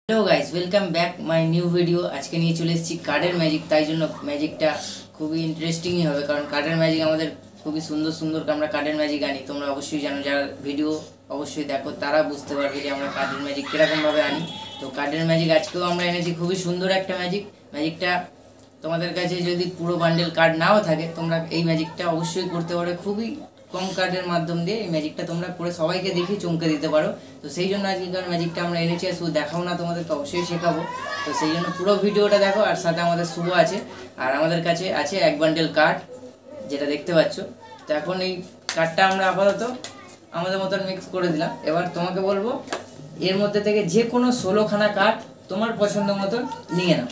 Hello guys welcome back my new video. आज के নিয়ে চলে এসেছি কার্ডের ম্যাজিক, তাই জন্য ম্যাজিকটা খুবই ইন্টারেস্টিংই হবে, কারণ কার্ডের ম্যাজিক আমাদের খুবই সুন্দর সুন্দর আমরা কার্ডের ম্যাজিক আনি। তোমরা অবশ্যই জানো, যারা ভিডিও অবশ্যই দেখো তারা বুঝতে পারবে যে আমরা কার্ডের ম্যাজিক কীরকমভাবে আনি। তো কার্ডের ম্যাজিক আজকেও আমরা এনেছি, খুবই সুন্দর একটা ম্যাজিকটা তোমাদের কাছে যদি পুরো বান্ডেল কার্ড নাও থাকে তোমরা এই ম্যাজিকটা অবশ্যই করতে পারো। খুবই কম কার্ডের মাধ্যম দিয়ে এই ম্যাজিকটা তোমরা করে সবাইকে দেখে চমকে দিতে পারো। তো সেই জন্য আজকের ম্যাজিকটা আমরা এনেছি, আর শুধু দেখাও না, তোমাদেরকে অবশ্যই শেখাবো। তো সেই জন্য পুরো ভিডিওটা দেখো, আর সাথে আমাদের শুভ আছে, আর আমাদের কাছে আছে এক বান্ডেল কার্ড যেটা দেখতে পাচ্ছ। তো এখন এই কার্ডটা আমরা আপাতত আমাদের মতন মিক্স করে দিলাম। এবার তোমাকে বলবো এর মধ্যে থেকে যে কোনো 16খানা কার্ড তোমার পছন্দ মতন নিয়ে নাও,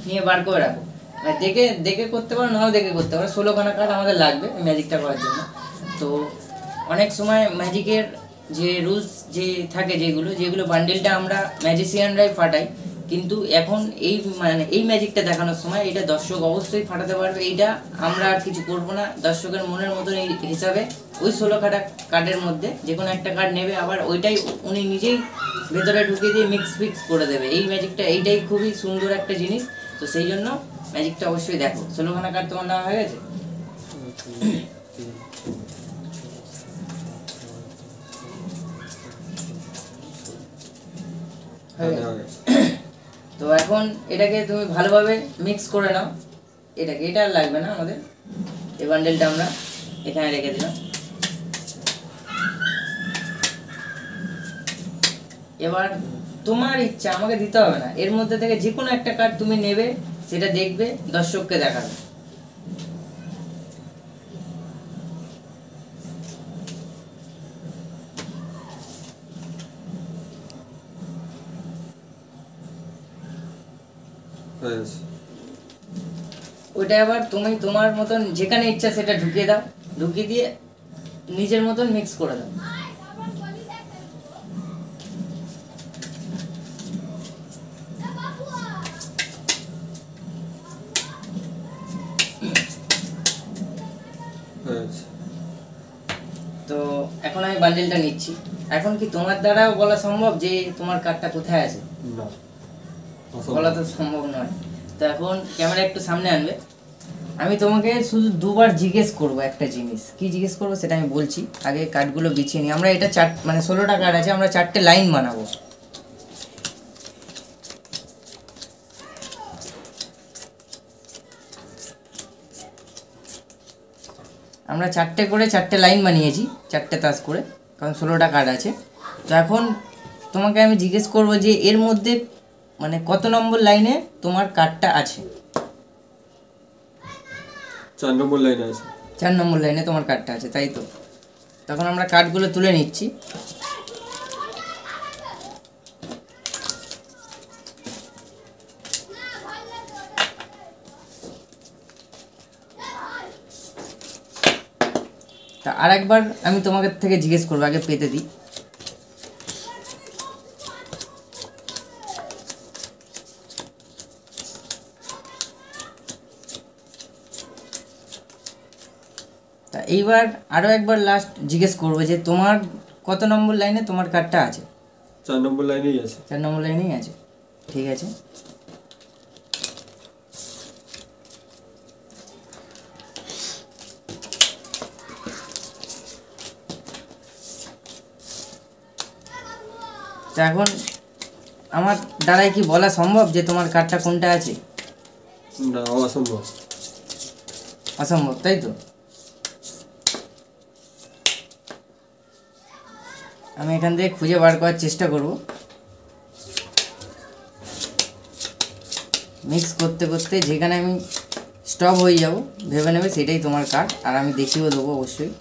নিয়ে বার করে রাখো। দেখে দেখে করতে পারো, নাও দেখে করতে পারো। 16খানা কার্ড আমাদের লাগবে এই ম্যাজিকটা করার জন্য। তো অনেক সময় ম্যাজিকের যে রুলস যে থাকে, যেগুলো বান্ডেলটা আমরা ম্যাজিশিয়ানরাই ফাটাই, কিন্তু এখন এই ম্যাজিকটা দেখানোর সময় এটা দর্শক অবশ্যই ফাটাতে পারবে। এইটা আমরা আর কিছু করবো না, দর্শকের মনের মতন এই হিসাবে ওই 16খানা কার্ডের মধ্যে যে কোনো একটা কার্ড নেবে, আবার ওইটাই উনি নিজেই ভেতরে ঢুকিয়ে দিয়ে মিক্স করে দেবে। এই ম্যাজিকটা এইটাই খুবই সুন্দর একটা জিনিস। তো সেই জন্য ম্যাজিকটা অবশ্যই দেখো। 16খানা কার্ড তোমার নেওয়া হয়ে গেছে? তো এখন এটাকে তুমি ভালোভাবে মিক্স করে নাও। এটা আর লাগবে না আমাদের। এই বান্ডেলটা আমরা এখানে রেখে দিলাম। এবার তোমার ইচ্ছা, আমাকে দিতে হবে না, এর মধ্যে থেকে যে কোনো একটা কার্ড তুমি নেবে, সেটা দেখবে, দর্শককে দেখাবে। ওইটা আবার তুমি তোমার মতন যেখানে ইচ্ছা সেটা ঢুকিয়ে দাও, ঢুকিয়ে দিয়ে নিজের মতন মিক্স করে দাও। তো এখন আমি বান্ডেলটা নিচ্ছি। এখন কি তোমার দ্বারাও বলা সম্ভব যে তোমার কার্ডটা কোথায় আছে? না, বলা তো সম্ভব নয়। তো এখন ক্যামেরা একটু সামনে আনবে। আমি তোমাকে শুধু দুবার জিজ্ঞেস করব একটা জিনিস। কি জিজ্ঞেস করবো সেটা আমি বলছি, আগে কার্ডগুলো বিছিয়ে নিই। আমরা এটা 16টা কার্ড আছে, আমরা 4টে লাইন বানাবো। আমরা 4টে লাইন বানিয়েছি, 4টে তাস করে, কারণ 16টা কার্ড আছে। তো এখন তোমাকে আমি জিজ্ঞেস করবো যে এর মধ্যে কত নম্বর লাইনে তোমার কার্ডটা আছে? 4 নম্বর লাইনে আছে। 4 নম্বর লাইনে তোমার কার্ডটা আছে, তাই তো? তখন আমরা কার্ডগুলো তুলে নিচ্ছি। তা আরেকবার আমি তোমাকে থেকে জিজ্ঞেস করবো, আগে পেতে দিই। তা এইবার আরও একবার লাস্ট জিজ্ঞেস করবো যে তোমার কত নম্বর লাইনে তোমার কার্ডটা আছে? 4 নম্বর লাইনেই আছে। 4 নম্বর লাইনেই আছে, ঠিক আছে। তা এখন আমার দ্বারাই কি বলা সম্ভব যে তোমার কার্ডটা কোনটা আছে? না, অসম্ভব। অসম্ভব, তাই তো? আমি এখান থেকে খুঁজে বার করার চেষ্টা করব। মিক্স করতে করতে যেখানে আমি স্টপ হয়ে যাব ভেবে নেবে সেটাই তোমার কার্ড, আর আমি দেখিয়েও দেবো অবশ্যই।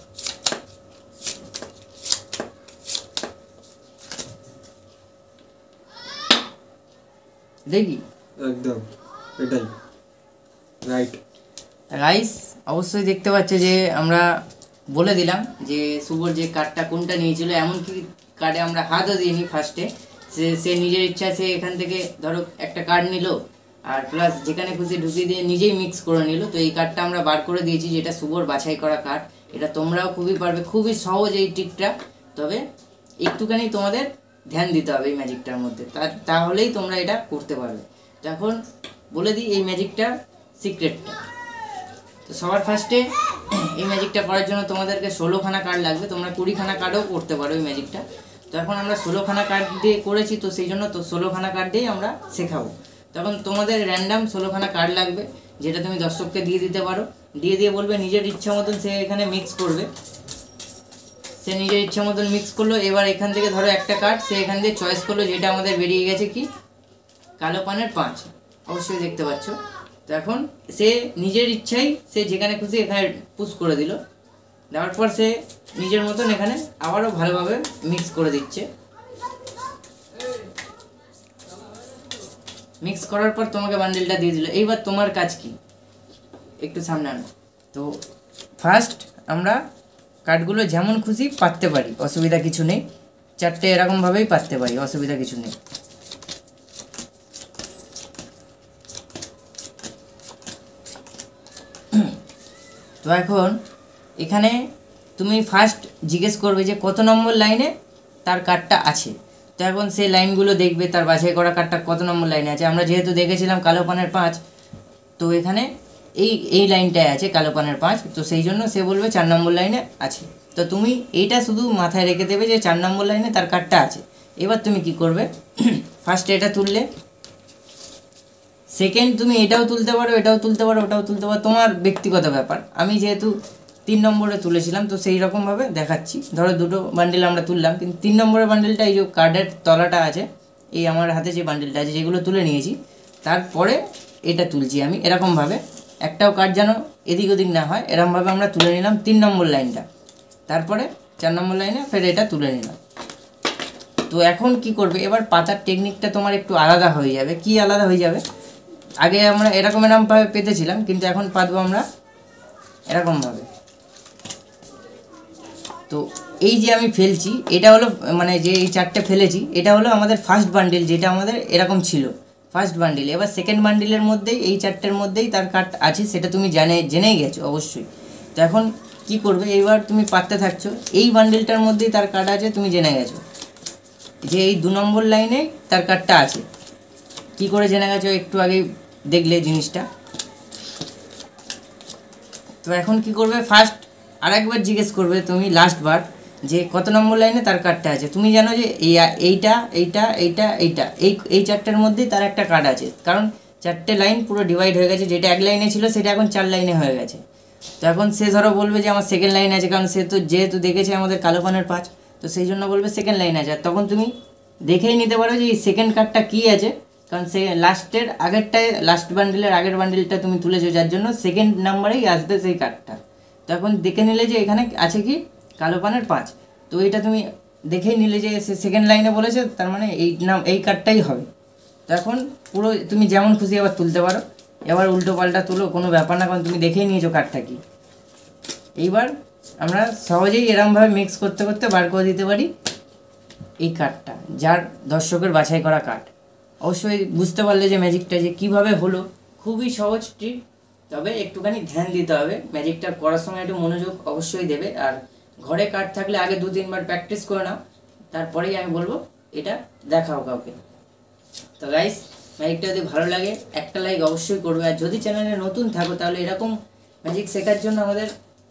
দেখি একদম এটাই রাইট। গাইস অবশ্যই দেখতে পাচ্ছে যে আমরা বলে দিলাম যে শুভর যে কার্ডটা কোনটা নিয়েছিল। এমনকি কার্ডে আমরা হাতও দিইনি ফার্স্টে। সে নিজের ইচ্ছা, সে এখান থেকে ধরো একটা কার্ড নিল, আর প্লাস যেখানে খুশি ঢুকিয়ে দিয়ে নিজেই মিক্স করে নিল। তো এই কার্ডটা আমরা বার করে দিয়েছি, যেটা শুভর বাছাই করা কার্ড। এটা তোমরাও খুবই পারবে, খুবই সহজ এই ট্রিকটা। তবে একটুখানি তোমাদের ধ্যান দিতে হবে এই ম্যাজিকটার মধ্যে, তাহলেই তোমরা এটা করতে পারবে। তো এখন বলে দিই এই ম্যাজিকটার সিক্রেটটা। তো সবার ফার্স্টে এই ম্যাজিকটা করার জন্য তোমাদেরকে 16খানা কার্ড লাগবে, তোমরা 20খানা কার্ডও করতে পারো এই ম্যাজিকটা। তো এখন আমরা 16খানা কার্ড দিয়ে করেছি, তো সেই জন্য তো 16খানা কার্ড দিয়েই আমরা শেখাবো। তখন তোমাদের র্যান্ডাম 16খানা কার্ড লাগবে, যেটা তুমি দর্শককে দিয়ে দিতে পারো, দিয়ে বলবে নিজের ইচ্ছা মতন সে এখানে মিক্স করবে। সে নিজের ইচ্ছা মতন মিক্স করলো। এবার এখান থেকে ধরো একটা কার্ড সে এখান দিয়ে চয়েস করলো, যেটা আমাদের বেরিয়ে গেছে কি কালো পানের 5, অবশ্যই দেখতে পাচ্ছ। তো এখন সে নিজের ইচ্ছাই সে যেখানে খুশি এখানে পুশ করে দিল, দেওয়ার পর সে নিজের মতন এখানে আবারও ভালোভাবে মিক্স করে দিচ্ছে। মিক্স করার পর তোমাকে বান্ডেলটা দিয়ে দিল। এইবার তোমার কাজ কি, একটু সামনে আনো। তো ফার্স্ট আমরা কার্ডগুলো যেমন খুশি পাততে পারি, অসুবিধা কিছু নেই। 4টে এরকমভাবেই পাততে পারি, অসুবিধা কিছু নেই। তো এখন এখানে তুমি ফার্স্ট জিজ্ঞেস করবে যে কত নম্বর লাইনে তার কার্ডটা আছে। তো এখন সেই লাইনগুলো দেখবে, তার বাছাই করা কার্ডটা কত নম্বর লাইনে আছে। আমরা যেহেতু দেখেছিলাম কালো পানের 5, তো এখানে এই লাইনটায় আছে কালো পানের 5, তো সেই জন্য সে বলবে 4 নম্বর লাইনে আছে। তো তুমি এইটা শুধু মাথায় রেখে দেবে যে 4 নম্বর লাইনে তার কার্ডটা আছে। এবার তুমি কি করবে, ফার্স্ট এটা তুললে, সেকেন্ড তুমি এটাও তুলতে পারো, এটাও তুলতে পারো, ওটাও তুলতে পারো, তোমার ব্যক্তিগত ব্যাপার। আমি যেহেতু 3 নম্বরে তুলেছিলাম, তো সেই রকমভাবে দেখাচ্ছি। ধরো 2টো বান্ডেল আমরা তুললাম, কিন্তু 3 নম্বরের বান্ডেলটা এই যে কার্ডের তলাটা আছে, এই আমার হাতে যে বান্ডেলটা আছে যেগুলো তুলে নিয়েছি, তারপরে এটা তুলছি আমি এরকমভাবে। একটাও কার্ড যেন এদিক ওদিক না হয়, এরকমভাবে আমরা তুলে নিলাম 3 নম্বর লাইনটা, তারপরে 4 নম্বর লাইনে ফের এটা তুলে নিলাম। তো এখন কি করবে, এবার পাতার টেকনিকটা তোমার একটু আলাদা হয়ে যাবে। কি আলাদা হয়ে যাবে, আগে আমরা এরকমভাবে পেতেছিলাম, কিন্তু এখন পাতবো আমরা এরকমভাবে। তো এই যে আমি ফেলছি, এটা হলো মানে যে এই 4টে ফেলেছি, এটা হলো আমাদের ফার্স্ট বান্ডেল, যেটা আমাদের এরকম ছিল ফার্স্ট বান্ডেল। এবার সেকেন্ড বান্ডেলের মধ্যেই এই 4টের মধ্যেই তার কার্ড আছে, সেটা তুমি জেনেই গেছো অবশ্যই। তো এখন কি করবে, এইবার তুমি পাততে থাকছো, এই বান্ডেলটার মধ্যেই তার কার্ড আছে, তুমি জেনে গেছো যে এই 2 নম্বর লাইনে তার কার্ডটা আছে। কি করে জেনে গেছো, একটু আগে দেখলে জিনিসটা। তো এখন কি করবে, ফার্স্ট আরেকবার জিজ্ঞেস করবে তুমি লাস্টবার যে কত নম্বর লাইনে তার কার্ডটা আছে। তুমি জানো যে এইটা এইটা এইটা এইটা এই 4টের মধ্যেই তার একটা কার্ড আছে, কারণ 4টে লাইন পুরো ডিভাইড হয়ে গেছে। যেটা 1 লাইনে ছিল সেটা এখন 4 লাইনে হয়ে গেছে। তো এখন সে ধরো বলবে যে আমার সেকেন্ড লাইন আছে, কারণ সে তো যেহেতু দেখেছে আমাদের কালো পানের 5, তো সেই জন্য বলবে সেকেন্ড লাইন আছে। আর তখন তুমি দেখেই নিতে পারো যে এই সেকেন্ড কার্ডটা কী আছে, কারণ সে লাস্টের আগেরটায় লাস্ট বান্ডেলের আগের বান্ডেলটা তুমি তুলেছো, যার জন্য সেকেন্ড নাম্বারেই আসবে সেই কার্ডটা। তো এখন দেখে নিলে যে এখানে আছে কি কালো পানের 5, তো এটা তুমি দেখেই নিলে যে সে সেকেন্ড লাইনে বলেছে, তার মানে এই কার্ডটাই হবে। তো এখন পুরো তুমি যেমন খুশি এবার তুলতে পারো, এবার উল্টো পাল্টা তুলো, কোনো ব্যাপার না, কারণ তুমি দেখেই নিয়েছো কার্ডটা কি। এইবার আমরা সহজেই এরমভাবে মিক্স করতে করতে বার করে দিতে পারি এই কার্ডটা, যার দর্শকের বাছাই করা কার্ড। অবশ্যই বুঝতে পারলে যে ম্যাজিকটা যে কীভাবে হলো, খুবই সহজ ট্রিক, তবে একটুখানি ধ্যান দিতে হবে। ম্যাজিকটা করার সময় একটু মনোযোগ অবশ্যই দেবে। আর ঘরে কার্ড থাকলে আগে 2-3 বার প্র্যাকটিস করে নাও, তারপরেই আমি বলবো এটা দেখাও কাউকে। তো গাইস, ম্যাজিকটা যদি ভালো লাগে একটা লাইক অবশ্যই করবে। আর যদি চ্যানেলে নতুন থাকো তাহলে এরকম ম্যাজিক শেখার জন্য আমাদের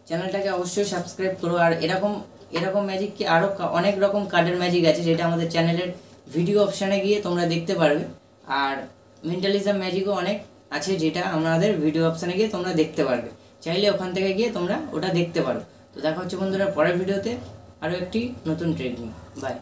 চ্যানেলটাকে অবশ্যই সাবস্ক্রাইব করো। আর এরকম ম্যাজিক কি আরও অনেক রকম কার্ডের ম্যাজিক আছে, যেটা আমাদের চ্যানেলের ভিডিও অপশানে গিয়ে তোমরা দেখতে পারবে। আর মেন্টালিজম ম্যাজিকও অনেক আছে, যেটা আমাদের ভিডিও অপশানে গিয়ে তোমরা দেখতে পারবে। চাইলে ওখান থেকে গিয়ে তোমরা ওটা দেখতে পারো। তো দেখা হচ্ছে বন্ধুরা পরের ভিডিওতে আরও একটি নতুন ট্রিক নিয়ে। বাই।